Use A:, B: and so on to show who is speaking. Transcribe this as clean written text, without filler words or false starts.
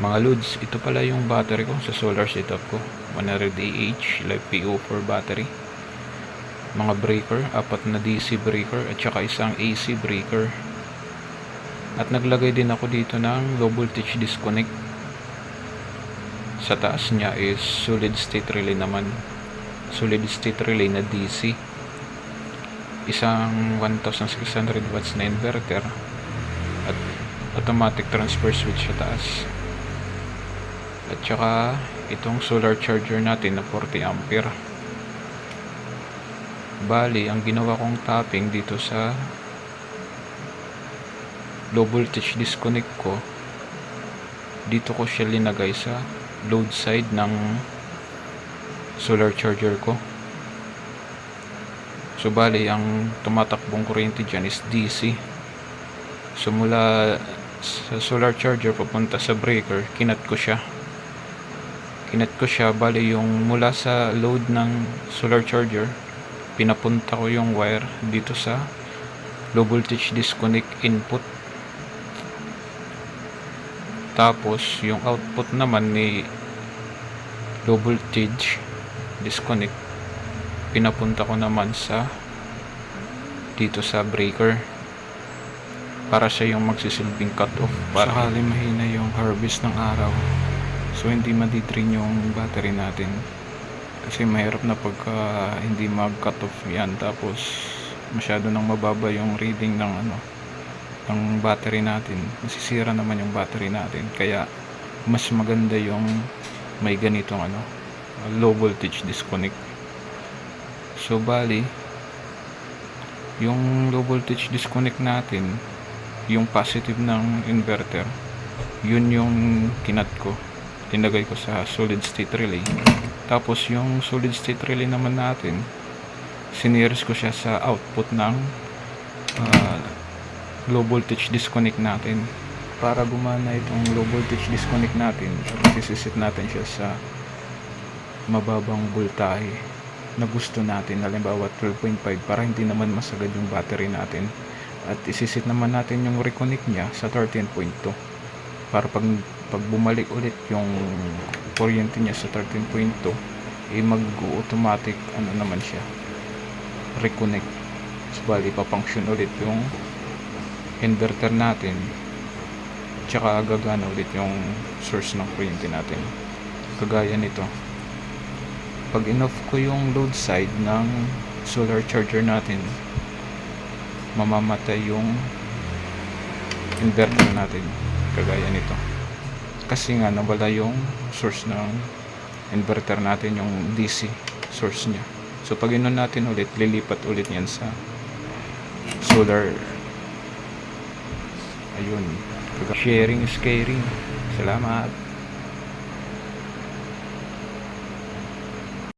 A: Mga loads, ito pala yung battery ko sa solar setup ko. 100 Ah Live PO4 battery. Mga breaker, 4 na DC breaker at saka isang AC breaker. At naglagay din ako dito ng low voltage disconnect. Sa taas niya is solid state relay naman. Solid state relay na DC. Isang 1600 watts na inverter at automatic transfer switch sa taas. At saka itong solar charger natin na 40 ampere. Bali, ang ginawa kong tapping dito sa low voltage disconnect ko, dito ko siya linagay sa load side ng solar charger ko. So bali, ang tumatakbong kuryente dyan is DC. So mula sa solar charger papunta sa breaker, kinat ko siya. Bali yung mula sa load ng solar charger, pinapunta ko yung wire dito sa low voltage disconnect input. Tapos yung output naman ni low voltage disconnect, pinapunta ko naman sa dito sa breaker para siya yung magsisilbing cut off para sakali mahina yung harvest ng araw, so hindi madidrain yung battery natin. Kasi mahirap na pagka hindi mag cut off yan, tapos masyado nang mababa yung reading ng battery natin, masisira naman yung battery natin. Kaya mas maganda yung may ganitong low voltage disconnect. So bali, yung low voltage disconnect natin, yung positive ng inverter, yun yung kinat ko, tinagay ko sa solid state relay. Tapos yung solid state relay naman natin, sineries ko siya sa output ng low voltage disconnect natin. Para gumana itong low voltage disconnect natin, isisit natin siya sa mababang voltahe na gusto natin, halimbawa 12.5, para hindi naman masagad yung battery natin. At isisit naman natin yung reconnect niya sa 13.2 para pag bumalik ulit yung kuryente niya sa 13.2, mag-automatic naman siya, reconnect. So bali, papunction ulit yung inverter natin, tsaka gagana ulit yung source ng kuryente natin. Kagaya nito, pag in-off ko yung load side ng solar charger natin, mamamatay yung inverter natin, kagaya nito, kasi nga nawala yung source ng inverter natin, yung DC source nya. So pag inon natin ulit, lilipat ulit yan sa solar. Ayun, sharing is caring. Salamat.